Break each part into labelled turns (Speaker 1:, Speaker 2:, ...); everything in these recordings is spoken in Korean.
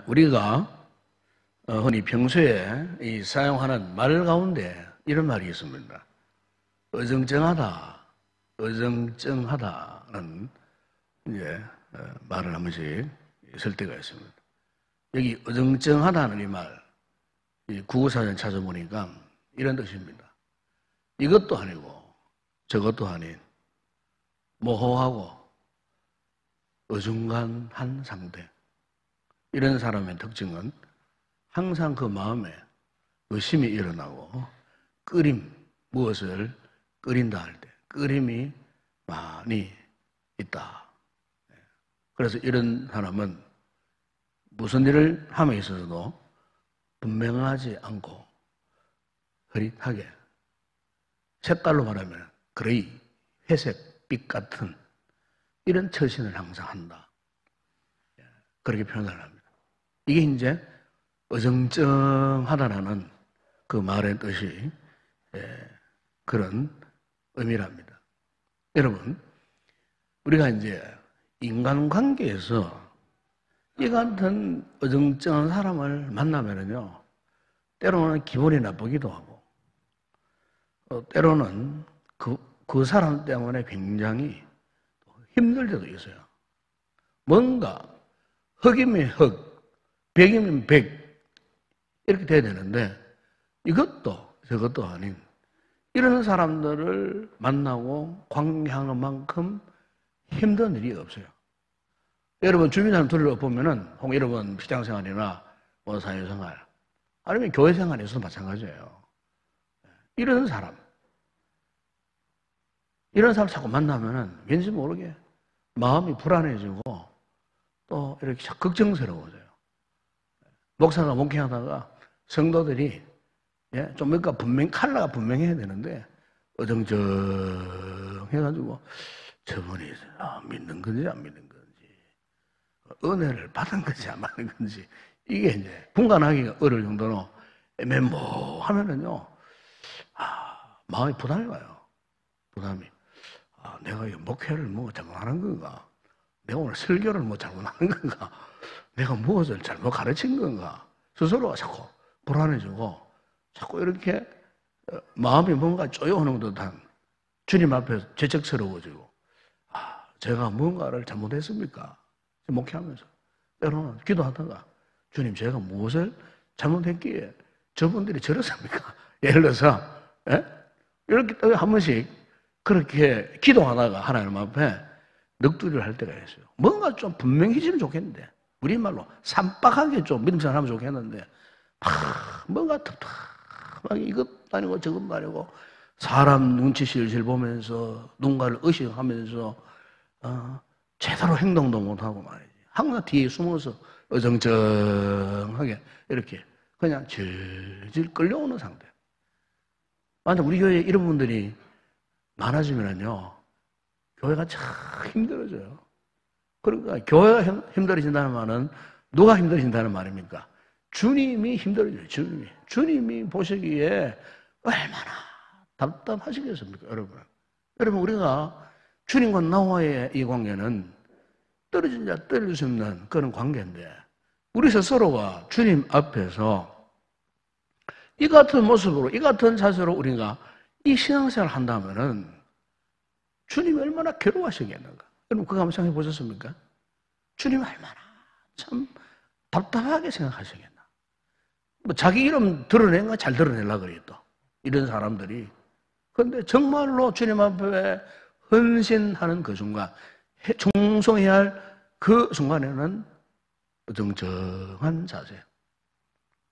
Speaker 1: 우리가 흔히 평소에 사용하는 말 가운데 이런 말이 있습니다. 어정쩡하다, 어정쩡하다는 이제 말을 한 번씩 쓸 때가 있습니다. 여기 어정쩡하다는 이 말, 이 국어사전 찾아보니까 이런 뜻입니다. 이것도 아니고 저것도 아닌 모호하고 어중간한 상태. 이런 사람의 특징은 항상 그 마음에 의심이 일어나고 무엇을 끓인다 할 때 끓임이 많이 있다. 그래서 이런 사람은 무슨 일을 함에 있어서도 분명하지 않고 흐릿하게, 색깔로 말하면 그레이, 회색빛 같은 이런 처신을 항상 한다. 그렇게 표현을 합니다. 이게 이제 어정쩡하다라는 그 말의 뜻이 그런 의미랍니다. 여러분, 우리가 이제 인간관계에서 이 같은 어정쩡한 사람을 만나면은요, 때로는 기분이 나쁘기도 하고, 때로는 그 사람 때문에 굉장히 힘들 때도 있어요. 뭔가 흑이면 흑, 백이면 백 이렇게 돼야 되는데 이것도 저것도 아닌 이런 사람들을 만나고 관계하는 만큼 힘든 일이 없어요. 여러분 주변 사람 둘러보면은 혹 여러분 직장생활이나 뭐 사회생활 아니면 교회생활에서도 마찬가지예요. 이런 사람 자꾸 만나면은 왠지 모르게 마음이 불안해지고 또 이렇게 걱정스러워져요. 목사가 목회하다가 성도들이 좀 뭔가 컬러가 분명해야 되는데 어정쩡해가지고 저분이 믿는 건지 안 믿는 건지 은혜를 받은 건지 안 받은 건지 이게 이제 분간하기가 어려울 정도로 애매모하면은요 마음이 부담이 와요. 부담이. 내가 이 목회를 뭐 잘못하는 건가? 내가 오늘 설교를 뭐 잘못하는 건가? 내가 무엇을 잘못 가르친 건가? 스스로가 자꾸 불안해지고 자꾸 이렇게 마음이 뭔가 쪼여오는 듯한 주님 앞에서 죄책스러워지고 제가 뭔가를 잘못했습니까? 목회하면서 때로는 기도하다가 주님 제가 무엇을 잘못했기에 저분들이 저랬습니까? 예를 들어서 이렇게 한 번씩 그렇게 기도하다가 하나님 앞에 넋두리를 할 때가 있어요. 뭔가 좀 분명해지면 좋겠는데 우리말로 산박하게 좀 믿음생활 하면 좋겠는데 뭔가 답답하게 이것도 아니고 저것도 아니고 사람 눈치 실실 보면서 누군가를 의식하면서 제대로 행동도 못하고 말이지. 항상 뒤에 숨어서 어정쩡하게 이렇게 그냥 질질 끌려오는 상태. 만약 우리 교회에 이런 분들이 많아지면요 교회가 참 힘들어져요. 그러니까 교회가 힘들어진다는 말은 누가 힘들어진다는 말입니까? 주님이 힘들어져요. 주님이 보시기에 얼마나 답답하시겠습니까, 여러분? 여러분 우리가 주님과 나와의 이 관계는 떨어진 자 떨어질 수 없는 그런 관계인데 우리 스스로가 주님 앞에서 이 같은 모습으로 이 같은 자세로 우리가 이 신앙생활을 한다면은 주님이 얼마나 괴로워하시겠는가? 여러분 그거 한번 생각해 보셨습니까? 주님이 얼마나 참 답답하게 생각하시겠나? 뭐 자기 이름 드러낸 거 잘 드러내려고 그래요 또 이런 사람들이. 그런데 정말로 주님 앞에 헌신하는 그 순간 충성해야 할 그 순간에는 어정쩡한 자세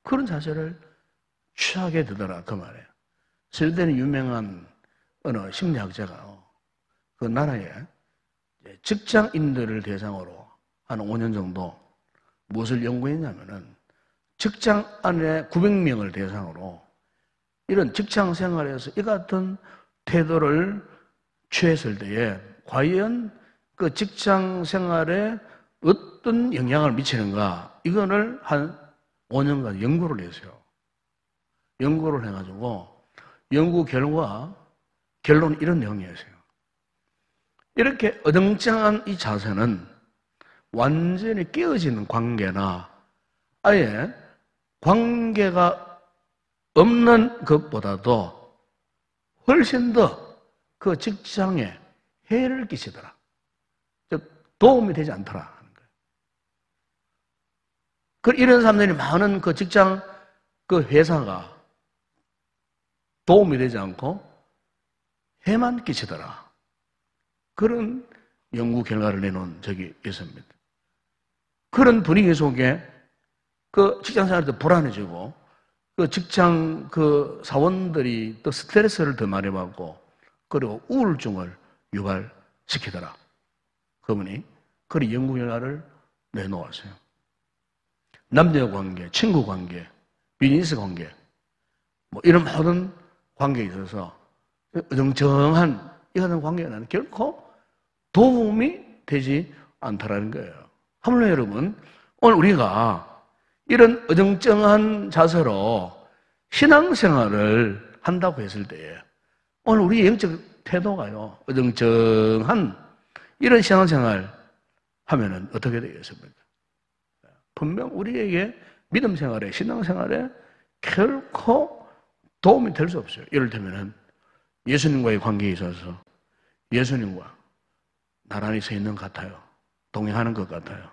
Speaker 1: 그런 자세를 취하게 되더라 그 말이에요. 스웨덴의 유명한 어느 심리학자가 그 나라에 직장인들을 대상으로 한 5년 정도 무엇을 연구했냐면은 직장 안에 900명을 대상으로 이런 직장 생활에서 이 같은 태도를 취했을 때에 과연 그 직장 생활에 어떤 영향을 미치는가 이거를 한 5년간 연구를 했어요. 연구를 해가지고 연구 결론이 이런 내용이었어요. 이렇게 어정쩡한 이 자세는 완전히 깨어지는 관계나 아예 관계가 없는 것보다도 훨씬 더 그 직장에 해를 끼치더라. 즉 도움이 되지 않더라 하는 거예요. 이런 사람들이 많은 그 직장 그 회사가 도움이 되지 않고 해만 끼치더라. 그런 연구 결과를 내놓은 적이 있습니다. 그런 분위기 속에 그 직장 생활도 불안해지고 그 직장 그 사원들이 또 스트레스를 더 많이 받고 그리고 우울증을 유발시키더라. 그분이 그런 연구 결과를 내놓았어요. 남녀 관계, 친구 관계, 비즈니스 관계, 뭐 이런 모든 관계에 있어서 어정쩡한 이런 관계는 결코 도움이 되지 않다라는 거예요. 하물며 여러분, 오늘 우리가 이런 어정쩡한 자세로 신앙생활을 한다고 했을 때에 오늘 우리 영적 태도가요, 어정쩡한 이런 신앙생활 하면은 어떻게 되겠습니까? 분명 우리에게 믿음 생활에, 신앙생활에 결코 도움이 될 수 없어요. 예를 들면은 예수님과의 관계에 있어서 예수님과 나란히 서 있는 것 같아요. 동행하는 것 같아요.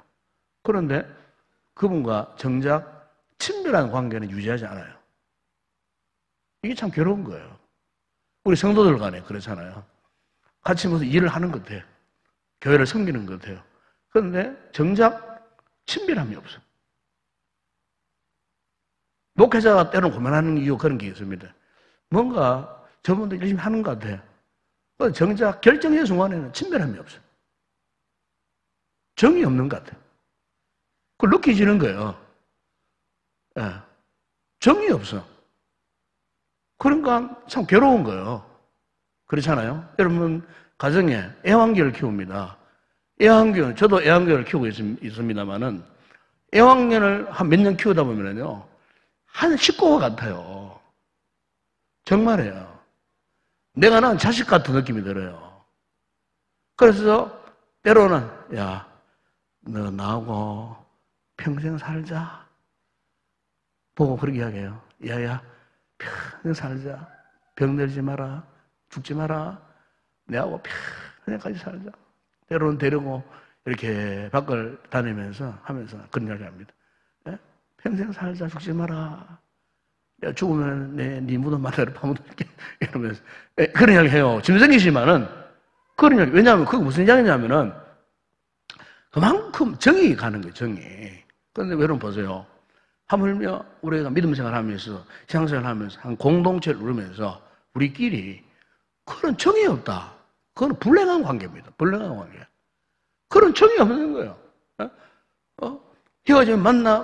Speaker 1: 그런데 그분과 정작 친밀한 관계는 유지하지 않아요. 이게 참 괴로운 거예요. 우리 성도들 간에 그렇잖아요. 같이 무슨 일을 하는 것 같아요. 교회를 섬기는 것 같아요. 그런데 정작 친밀함이 없어. 목회자가 때로는 고민하는 이유 그런 게 있습니다. 뭔가 저분도 열심히 하는 것 같아요. 정작 결정의 순간에는 친밀함이 없어. 정이 없는 것 같아요. 그걸 느끼지는 거예요. 예. 정이 없어. 그러니까 참 괴로운 거예요. 그렇잖아요. 여러분 가정에 애완견을 키웁니다. 애완견, 저도 애완견을 키우고 있습니다만은 애완견을 한 몇 년 키우다 보면은요 한 식구와 같아요. 정말이에요. 내가 낳은 자식 같은 느낌이 들어요. 그래서 때로는 야, 너 나하고 평생 살자. 보고 그렇게 이야기해요. 야야, 평생 살자. 병들지 마라. 죽지 마라. 내하고 평생까지 살자. 때로는 데리고 이렇게 밖을 다니면서 하면서 그런 이야기 합니다. 예? 평생 살자. 죽지 마라. 내가 죽으면 네 무덤 마다를 파묻을게. 이러면서. 예, 그런 이야기 해요. 짐승이지만은 그런 이야기. 왜냐하면 그게 무슨 이야기냐면은 그만큼 정이 가는 거예요. 정이. 그런데 여러분 보세요. 하물며 우리가 믿음 생활하면서 신앙생활하면서 한 공동체를 이루면서 우리끼리 그런 정이 없다. 그건 불행한 관계입니다. 불행한 관계. 그런 정이 없는 거예요. 헤어지면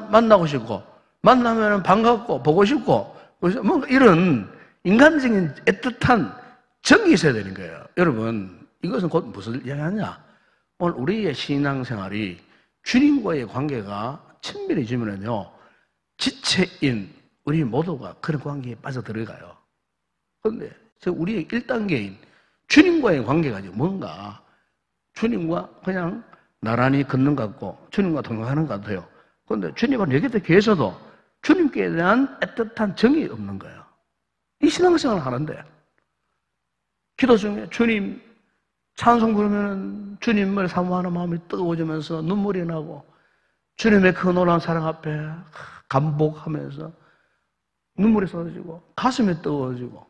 Speaker 1: 만나고 싶고 만나면 반갑고 보고 싶고 뭔가 이런 인간적인 애틋한 정이 있어야 되는 거예요. 여러분 이것은 곧 무슨 이야기하냐? 오늘 우리의 신앙생활이 주님과의 관계가 친밀해지면요 지체인 우리 모두가 그런 관계에 빠져들어가요. 그런데 우리의 1단계인 주님과의 관계가 뭔가 주님과 그냥 나란히 걷는 것 같고 주님과 동행하는 것 같아요. 그런데 주님은 여기 계셔도 주님께 대한 애틋한 정이 없는 거예요. 이 신앙생활을 하는데 기도 중에 주님 찬송 부르면 주님을 사모하는 마음이 뜨거워지면서 눈물이 나고 주님의 그 놀라운 사랑 앞에 감복하면서 눈물이 쏟아지고 가슴이 뜨거워지고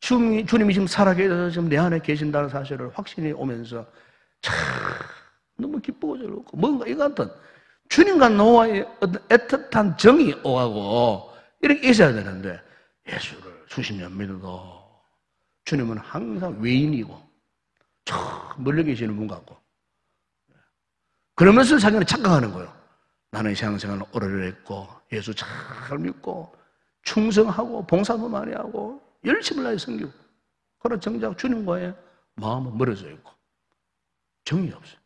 Speaker 1: 주님이 지금 살아계셔서 지금 내 안에 계신다는 사실을 확신이 오면서 참 너무 기쁘고 즐겁고 뭔가 이 같은 주님과 너와의 어떤 애틋한 정이 오가고 이렇게 있어야 되는데 예수를 수십 년 믿어도 주님은 항상 외인이고 저 멀리 계시는 분 같고 그러면서 자기는 착각하는 거예요. 나는 신앙생활을 오래 했고 예수 잘 믿고 충성하고 봉사도 많이 하고 열심히 나의 섬기고 그러나 정작 주님과의 마음은 멀어져 있고 정이 없어요.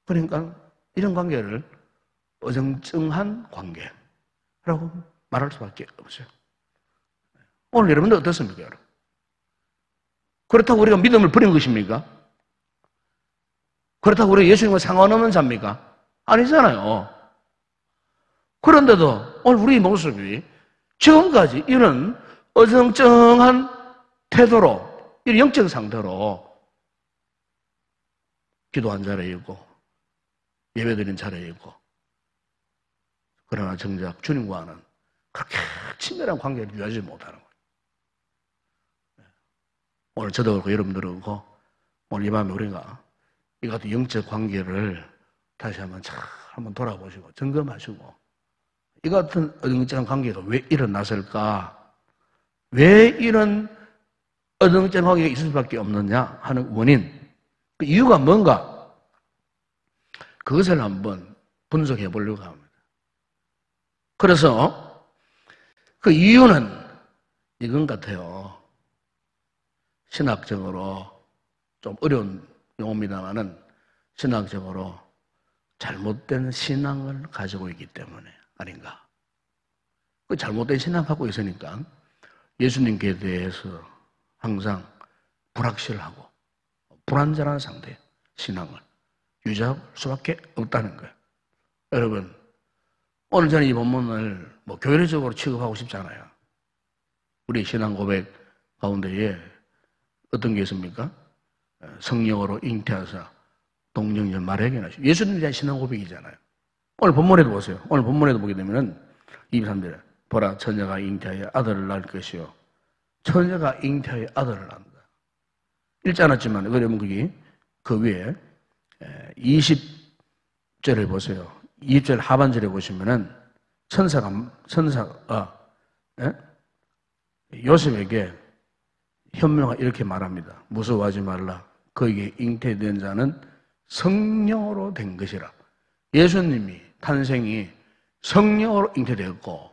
Speaker 1: 그러니까 이런 관계를 어정쩡한 관계라고 말할 수밖에 없어요. 오늘 여러분들 어떻습니까, 여러분? 그렇다고 우리가 믿음을 버린 것입니까? 그렇다고 우리가 예수님과 상관없는 자입니까? 아니잖아요. 그런데도 오늘 우리 모습이 지금까지 이런 어정쩡한 태도로, 이런 영적 상태로 기도한 자리에 있고 예배드린 자리에 있고, 그러나 정작 주님과는 그렇게 친밀한 관계를 유지하지 못하는 거예요. 오늘 저도 그렇고 여러분들도 그렇고 오늘 이 밤에 우리가 이 같은 영적 관계를 다시 한번 돌아보시고 점검하시고, 이 같은 어정쩡한 관계가 왜 일어났을까? 왜 이런 어정쩡한 관계가 있을 수밖에 없느냐 하는 원인, 그 이유가 뭔가, 그것을 한번 분석해 보려고 합니다. 그래서 그 이유는 이건 같아요. 신학적으로 좀 어려운 용어입니다만은 신학적으로 잘못된 신앙을 가지고 있기 때문에 아닌가. 그 잘못된 신앙 갖고 있으니까 예수님께 대해서 항상 불확실하고 불안전한 상태 신앙을 유지할 수밖에 없다는 거예요. 여러분, 오늘 저는 이 본문을 교회적으로 취급하고 싶잖아요. 우리 신앙 고백 가운데에 어떤 게 있습니까? 성령으로 잉태하사 동정녀 마리아에게 나시고, 예수님에 대한 신앙 고백이잖아요. 오늘 본문에도 보세요. 오늘 본문에도 보게 되면은 23절에 보라, 처녀가 잉태하여 아들을 낳을 것이요, 처녀가 잉태하여 아들을 낳는다. 읽지 않았지만 그러면 거기 그 위에 20절을 보세요. 20절 하반절에 보시면은 천사가 요셉에게 현명하 이렇게 말합니다. 무서워하지 말라. 그에게 잉태된 자는 성령으로 된 것이라. 예수님이 탄생이 성령으로 잉태되었고,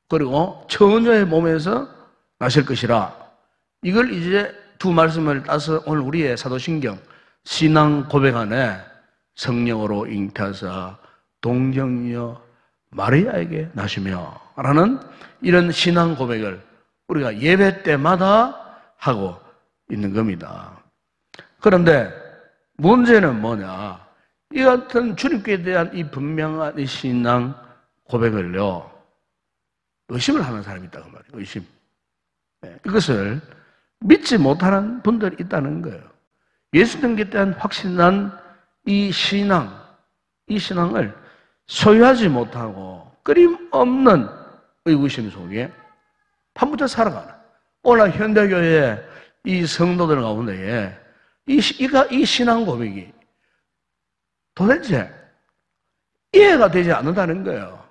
Speaker 1: 그리고 처녀의 몸에서 나실 것이라. 이걸 이제 두 말씀을 따서 오늘 우리의 사도신경 신앙 고백 안에 성령으로 잉태하사 동정녀 마리아에게 나시며 라는 이런 신앙 고백을 우리가 예배 때마다 하고 있는 겁니다. 그런데 문제는 뭐냐? 이 같은 주님께 대한 이 분명한 이 신앙 고백을요, 의심을 하는 사람이 있다고 말이에요. 의심. 이것을 믿지 못하는 분들이 있다는 거예요. 예수님께 대한 확신한 이 신앙을 소유하지 못하고 끊임없는 의구심 속에 파묻혀 살아가는, 오늘 현대교회의 이 성도들 가운데에 이 신앙 고백이 도대체 이해가 되지 않는다는 거예요.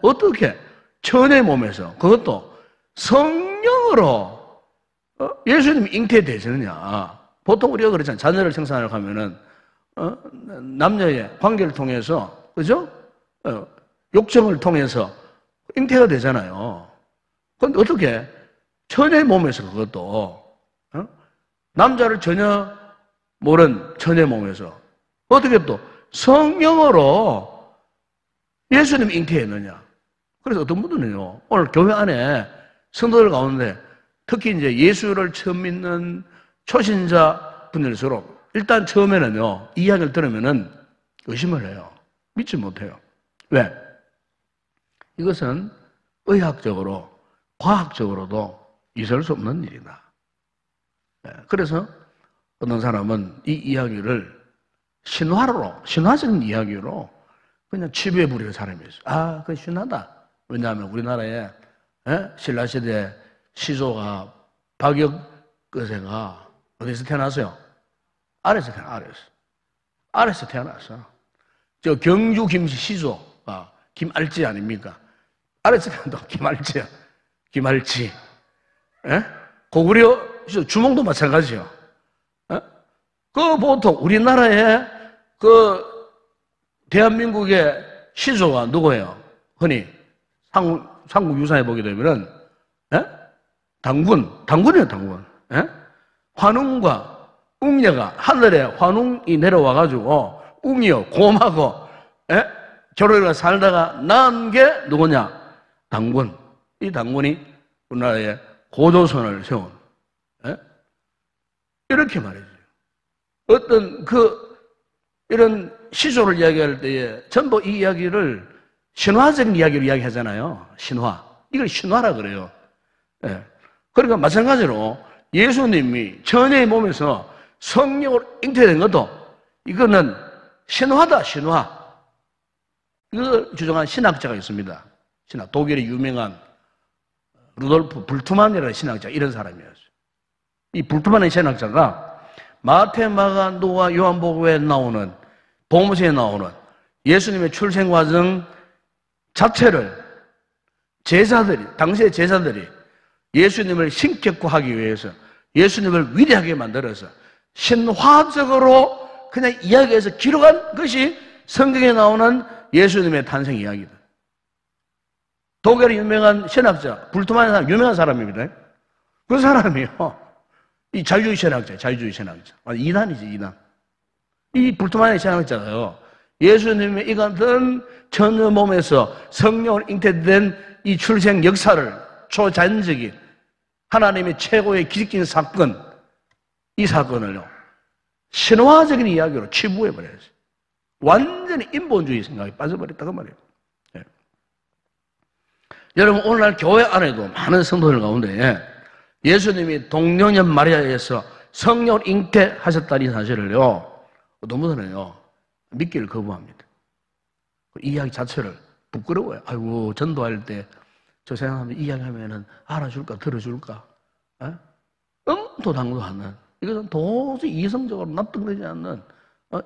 Speaker 1: 어떻게 처녀의 몸에서, 그것도 성령으로 예수님이 잉태되시느냐. 보통 우리가 그렇잖아요. 자녀를 생산하려고 하면은 남녀의 관계를 통해서, 그죠? 욕정을 통해서 잉태가 되잖아요. 그런데 어떻게 처녀의 몸에서, 그것도 남자를 전혀 모른 처녀의 몸에서 어떻게 또 성령으로 예수님이 잉태했느냐. 그래서 어떤 분들은요, 오늘 교회 안에 성도들 가운데 특히 이제 예수를 처음 믿는 초신자 분들일수록 일단 처음에는요, 이 이야기를 들으면은 의심을 해요. 믿지 못해요. 왜? 이것은 의학적으로, 과학적으로도 있을 수 없는 일이다. 그래서 어떤 사람은 이 이야기를 신화적인 이야기로 그냥 치부해 부리는 사람이 있어요. 아, 그건 신화다. 왜냐하면 우리나라에 신라시대 시조가 박역거세가 어디서 태어났어요? 아래에서 태어났어. 저 경주 김씨 시조가 김알지 아닙니까? 아래에서 태어난다고. 김알지야. 김알지. 고구려 시조 주몽도 마찬가지요. 그 보통 우리나라의 그 대한민국의 시조가 누구예요? 흔히 삼국 유사에 보게 되면은 당군이에요, 당군. 환웅과 웅녀가 하늘에 환웅이 내려와가지고 웅이요 곰하고 결혼을 살다가 낳은 게 누구냐? 당군. 이 당군이 우리나라의 고조선을 세운 이렇게 말이죠. 어떤 이런 시조를 이야기할 때에 전부 이 이야기를 신화적인 이야기로 이야기하잖아요. 신화. 이걸 신화라 그래요. 예. 그러니까 마찬가지로 예수님이 처녀의 몸에서 성령으로 잉태된 것도 이거는 신화다, 신화. 이걸 주장한 신학자가 있습니다. 독일의 유명한 루돌프 불트만이라는 신학자, 이런 사람이었어요. 이 불트만의 신학자가 마태, 마가, 누가, 요한복음에 나오는, 복음서에 나오는 예수님의 출생 과정 자체를 당시의 제자들이 예수님을 신격화하기 위해서 예수님을 위대하게 만들어서 신화적으로 그냥 이야기해서 기록한 것이 성경에 나오는 예수님의 탄생 이야기다. 독일의 유명한 신학자, 불트만의 사람, 유명한 사람입니다. 그 사람이요. 이 자유주의 신학자. 이단이지, 이단. 이 불트만의 신학자가요. 예수님의 이 같은 처녀 몸에서 성령을 잉태된 이 출생 역사를 초자연적인 하나님의 최고의 기적적인 사건, 이 사건을요. 신화적인 이야기로 치부해버렸어요. 완전히 인본주의 생각에 빠져버렸다고 말이에요. 네. 여러분, 오늘날 교회 안에도 많은 성도들 가운데 예수님이 동정녀 마리아에서 성령을 잉태하셨다는 사실을요, 어떤 분들은요, 믿기를 거부합니다. 이 이야기 자체를 부끄러워요. 아이고, 전도할 때 저 생각하면 이야기하면은 알아줄까, 들어줄까? 응도당도 하는, 이것은 도저히 이성적으로 납득되지 않는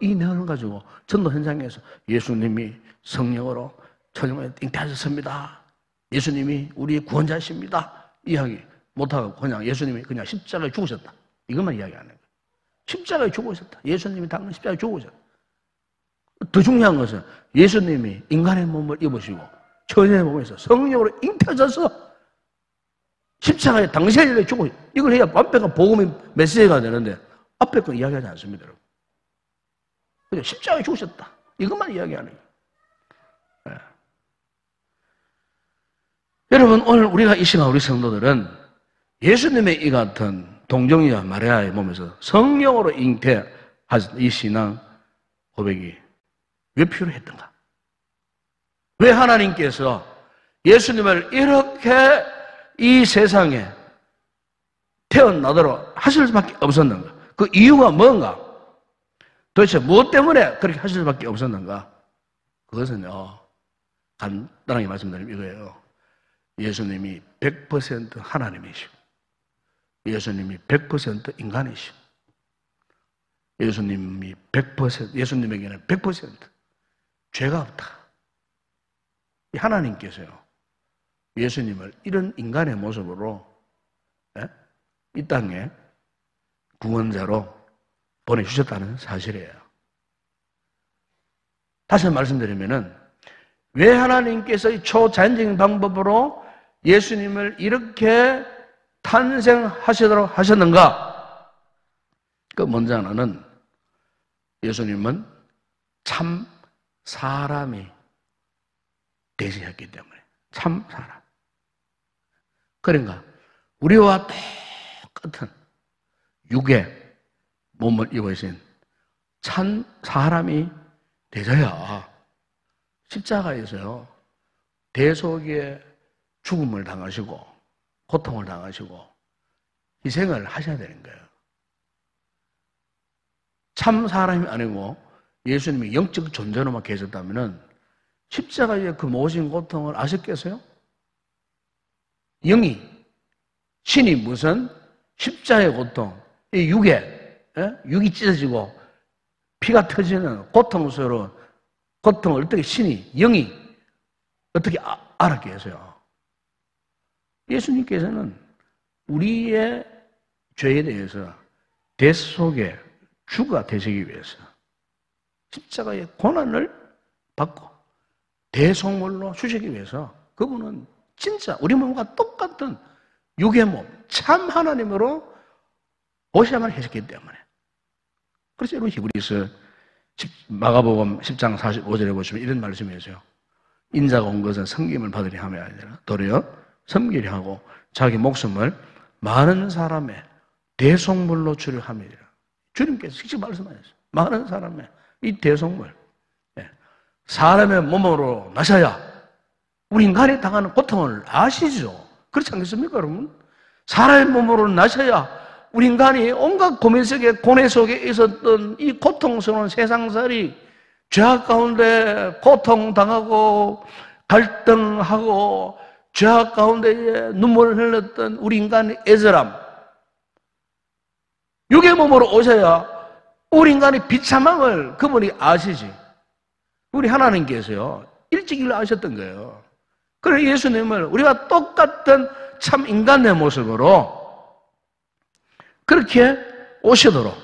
Speaker 1: 이 내용을 가지고 전도 현장에서 예수님이 성령으로 처녀에 잉태하셨습니다. 예수님이 우리의 구원자십니다. 이야기 못하고 그냥 예수님이 그냥 십자가에 죽으셨다. 이것만 이야기하는 거예요. 십자가에 죽으셨다. 예수님이 당근 십자가에 죽으셨다. 더 중요한 것은 예수님이 인간의 몸을 입으시고 처녀의 몸에서 성령으로 잉태하셔서 십자가에 당시에 죽으셨다. 이걸 해야 앞에가 복음의 메시지가 되는데 앞에 건 이야기하지 않습니다. 여러분. 그냥 십자가에 죽으셨다. 이것만 이야기하는 거예요. 네. 여러분, 오늘 우리가 이 시간 우리 성도들은 예수님의 이 같은 동정녀 마리아의 몸에서 성령으로 잉태하신 이 신앙 고백이 왜 필요했던가? 왜 하나님께서 예수님을 이렇게 이 세상에 태어나도록 하실 수밖에 없었는가? 그 이유가 뭔가? 도대체 무엇 때문에 그렇게 하실 수밖에 없었는가? 그것은요, 간단하게 말씀드리면 이거예요. 예수님이 100% 하나님이시고 예수님이 100% 인간이시고 예수님이 100% 예수님에게는 100% 죄가 없다. 이 하나님께서요, 예수님을 이런 인간의 모습으로 이 땅에 구원자로 보내주셨다는 사실이에요. 다시 말씀드리면은 왜 하나님께서 이 초자연적인 방법으로 예수님을 이렇게 탄생하시도록 하셨는가? 그 먼저 하나는 예수님은 참 사람이 되셨기 때문에. 참 사람. 그러니까 우리와 똑같은 육의 몸을 입으신 참 사람이 되셔야 십자가에서요, 대속의 죽음을 당하시고 고통을 당하시고 희생을 하셔야 되는 거예요. 참 사람이 아니고 예수님이 영적 존재로만 계셨다면 십자가의 그 모신 고통을 아셨겠어요? 영이, 신이 무슨 십자가의 고통, 이 육이 찢어지고 피가 터지는 고통스러운 고통을 어떻게 신이, 영이 어떻게 알았겠어요? 예수님께서는 우리의 죄에 대해서 대속의 주가 되시기 위해서 십자가의 고난을 받고 대속물로 주시기 위해서 그분은 진짜 우리 몸과 똑같은 육의 몸, 참 하나님으로 오셔야만 하셨기 때문에. 그래서 여러분 히브리서 마가복음 10장 45절에 보시면 이런 말씀이 있어요. 인자가 온 것은 섬김을 받으려 함이 아니라 도리어 섬기려 하고 자기 목숨을 많은 사람의 대속물로 주려 함이라. 주님께서 직접 말씀하셨어요. 많은 사람의 이 대속물, 사람의 몸으로 나셔야 우리 인간이 당하는 고통을 아시죠? 그렇지 않겠습니까, 여러분? 사람의 몸으로 나셔야 우리 인간이 온갖 고뇌 속에 있었던 이 고통스러운 세상살이 죄악 가운데 고통당하고 갈등하고 죄악 가운데 눈물을 흘렸던 우리 인간의 애절함, 육의 몸으로 오셔야 우리 인간의 비참함을 그분이 아시지. 우리 하나님께서요, 일찍 아셨던 거예요. 그래서 예수님을 우리가 똑같은 참 인간의 모습으로 그렇게 오시도록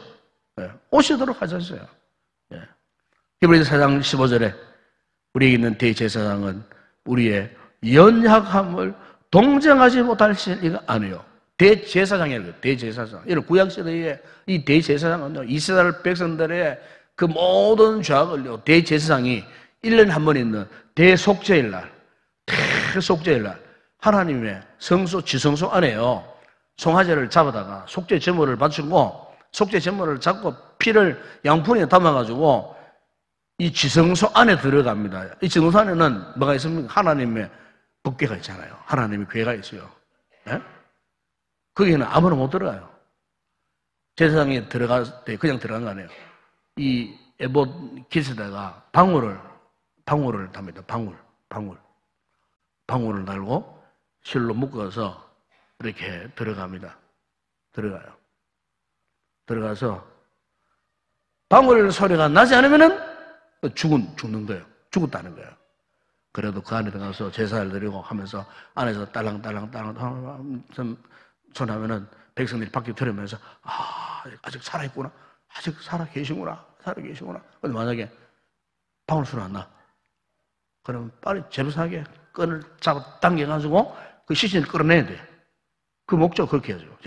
Speaker 1: 하셨어요. 히브리서 4장 15절에 우리에게 있는 대제사장은 우리의 연약함을 동정하지 못할 리가 아니에요. 대제사장이에요. 대제사장. 이런 구약시대에 이 대제사장은요, 이스라엘 백성들의 그 모든 죄악을요, 대제사장이 1년에 한 번 있는 대속죄일 날, 대속죄일 날, 하나님의 성소, 지성소 안에요, 송아지를 잡아다가 속죄 제물을 바치고, 속죄 제물을 잡고 피를 양푼에 담아가지고 이 지성소 안에 들어갑니다. 이 지성소 안에는 뭐가 있습니까? 하나님의 법궤가 있잖아요. 하나님의 궤가 있어요. 네? 거기는 아무나 못 들어가요. 제사장이 들어갈 때 그냥 들어간 거 아니에요. 이 에봇 깃에다가 방울을 답니다. 방울을 달고 실로 묶어서 이렇게 들어갑니다. 들어가서 방울 소리가 나지 않으면은 죽는 거예요. 죽었다는 거예요. 그래도 그 안에 들어가서 제사를 드리고 하면서 안에서 딸랑딸랑 손하면은 백성들이 밖에 들으면서 아직 살아있구나. 아직 살아 계시구나. 근데 만약에 방울 소리 안 나. 그러면 빨리 제사하게 끈을 잡아 당겨가지고 그 시신을 끌어내야 돼. 그 목적 그렇게 해야죠.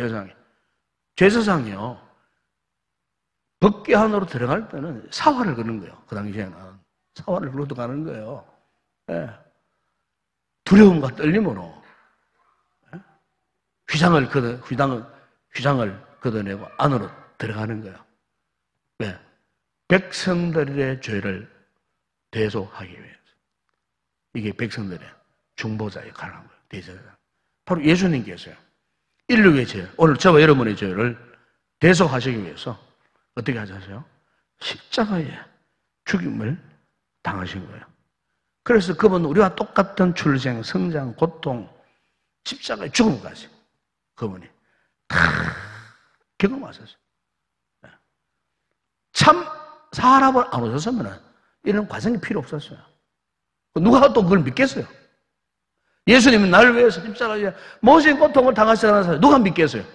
Speaker 1: 제사장이요. 법궤 안으로 들어갈 때는 사활을 거는 거예요. 그 당시에는. 사활을 걸어도 가는 거예요. 예. 두려움과 떨림으로. 예. 휘장을 걷어내고 안으로 들어가는 거예요. 왜? 백성들의 죄를 대속하기 위해서. 이게 백성들의 중보자 역할을 한 거예요. 대제사장. 바로 예수님께서요. 인류의 죄, 오늘 저와 여러분의 죄를 대속하시기 위해서 어떻게 하셨어요? 십자가에 죽임을 당하신 거예요. 그래서 그분은 우리와 똑같은 출생, 성장, 고통, 십자가에 죽음까지 그분이 다 경험하셨어요. 참 사람을 안 오셨으면 이런 과정이 필요 없었어요. 누가 또 그걸 믿겠어요? 예수님은 나를 위해서 십자가에 모든 고통을 당하시라는 사람 누가 믿겠어요?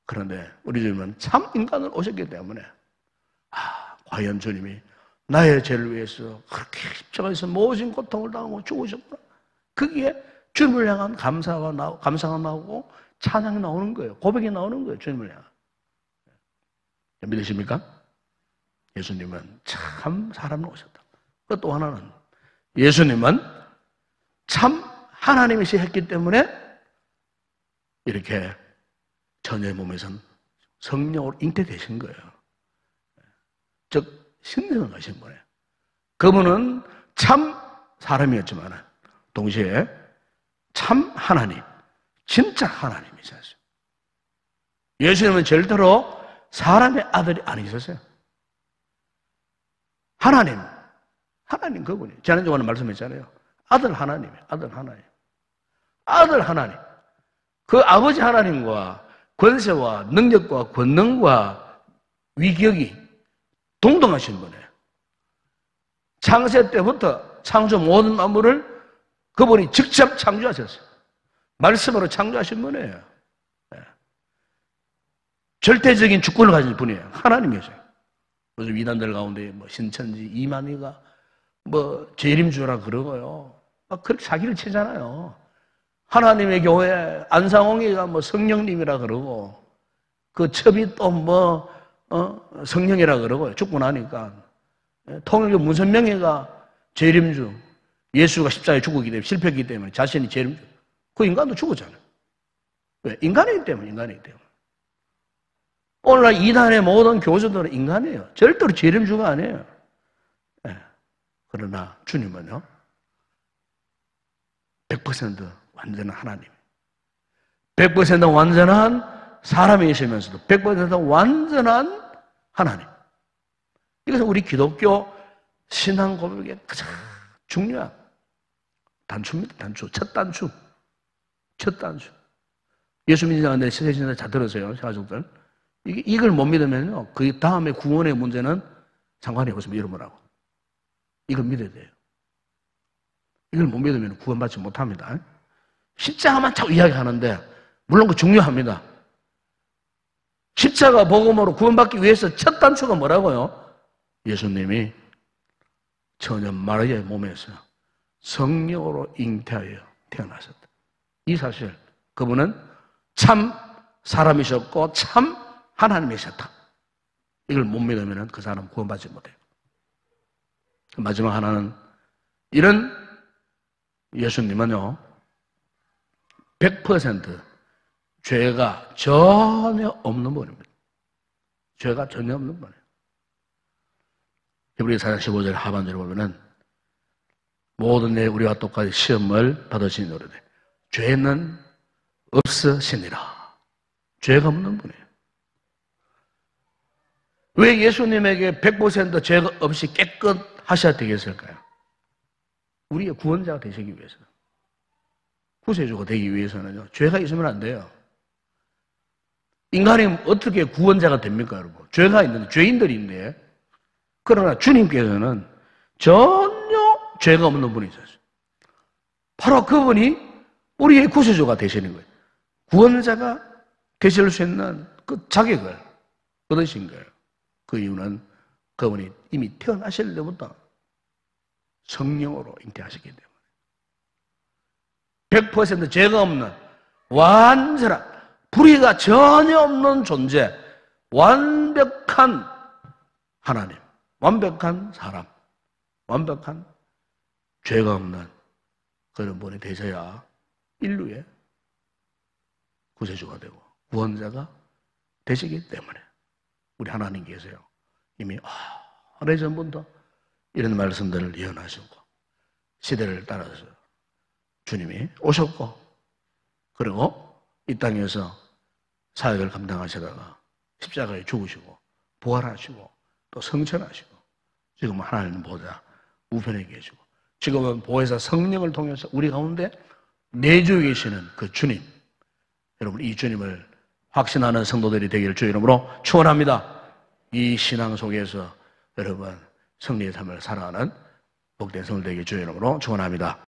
Speaker 1: 그런데 우리 주님은 참 인간으로 오셨기 때문에 과연 주님이 나의 죄를 위해서 그렇게 십자가에서 모든 고통을 당하고 죽으셨구나. 거기에 주님을 향한 감사가 나오고 찬양이 나오는 거예요. 고백이 나오는 거예요. 주님을 향한. 믿으십니까? 예수님은 참 사람으로 오셨다. 또 하나는 예수님은 참 하나님이시 했기 때문에 이렇게 처녀의 몸에선 성령으로 잉태되신 거예요. 즉 신령을 가신 거예요. 그분은 참 사람이었지만 동시에 참 하나님, 진짜 하나님이셨어요. 예수님은 절대로 사람의 아들이 아니셨어요. 하나님 그분이 지난주에 말씀했잖아요. 아들 하나님이에요. 아들 하나님. 그 아버지 하나님과 권세와 능력과 권능과 위격이 동등하신 분이에요. 창세 때부터 창조 모든 만물을 그분이 직접 창조하셨어요. 말씀으로 창조하신 분이에요. 절대적인 주권을 가진 분이에요. 하나님이세요. 요즘 이단들 가운데 신천지 이만희가 재림주라 그러고요. 막 그렇게 사기를 치잖아요. 하나님의 교회 안상홍이가 성령님이라 그러고 그 첩이 또 성령이라 그러고요. 죽고 나니까 통일교 문선명이가 재림주, 예수가 십자가에 죽었기 때문에 실패했기 때문에 자신이 재림주. 그 인간도 죽었잖아요. 왜? 인간이기 때문에. 오늘날 이단의 모든 교주들은 인간이에요. 절대로 재림주가 아니에요. 그러나 주님은요, 100% 완전한 하나님, 100% 완전한 사람이시면서도 100% 완전한 하나님. 이것은 우리 기독교 신앙 고백의 가장 중요한 단추입니다. 단추. 첫 단추. 첫 단추. 예수 믿는 자가 내 세대신자 잘 들으세요, 가족들. 이걸 못 믿으면요, 그 다음에 구원의 문제는 상관이 없으면 이러므라고. 이걸 믿어야 돼요. 이걸 못 믿으면 구원받지 못합니다. 십자가만 자꾸 이야기하는데, 물론 그 중요합니다. 십자가 복음으로 구원받기 위해서 첫 단추가 뭐라고요? 예수님이 처녀 마리아의 몸에서 성령으로 잉태하여 태어나셨다. 이 사실, 그분은 참 사람이셨고 참 하나님이셨다. 이걸 못 믿으면 그 사람 구원받지 못해요. 마지막 하나는, 이런 예수님은요 100% 죄가 전혀 없는 분입니다. 죄가 전혀 없는 분이에요. 히브리서 4장 15절 하반절에 보면은 모든 일 우리와 똑같이 시험을 받으신 노래대 죄는 없으시니라. 죄가 없는 분이에요. 왜 예수님에게 100% 죄가 없이 깨끗하셔야 되겠을까요? 우리의 구원자가 되시기 위해서, 구세주가 되기 위해서는요, 죄가 있으면 안 돼요. 인간이 어떻게 구원자가 됩니까, 여러분? 죄가 있는데, 죄인들인데. 그러나 주님께서는 전혀 죄가 없는 분이셨어요. 바로 그분이 우리의 구세주가 되시는 거예요. 구원자가 되실 수 있는 그 자격을 얻으신 거예요. 그 이유는 그분이 이미 태어나실 때부터 성령으로 잉태하셨기 때문에 100% 죄가 없는 완전한, 불의가 전혀 없는 존재, 완벽한 하나님, 완벽한 사람, 완벽한 죄가 없는 그런 분이 되셔야 인류의 구세주가 되고 구원자가 되시기 때문에 우리 하나님께서요 이미 오래전부터 이런 말씀들을 예언하시고 시대를 따라서 주님이 오셨고, 그리고 이 땅에서 사역을 감당하시다가 십자가에 죽으시고 부활하시고 또 성천하시고 지금 하나님 보좌 우편에 계시고 지금은 보혜사 성령을 통해서 우리 가운데 내주에 계시는 그 주님, 여러분 이 주님을 확신하는 성도들이 되기를 주 이름으로 축원합니다. 이 신앙 속에서 여러분 승리의 삶을 살아가는 복된 성도 되기를 주 이름으로 축원합니다.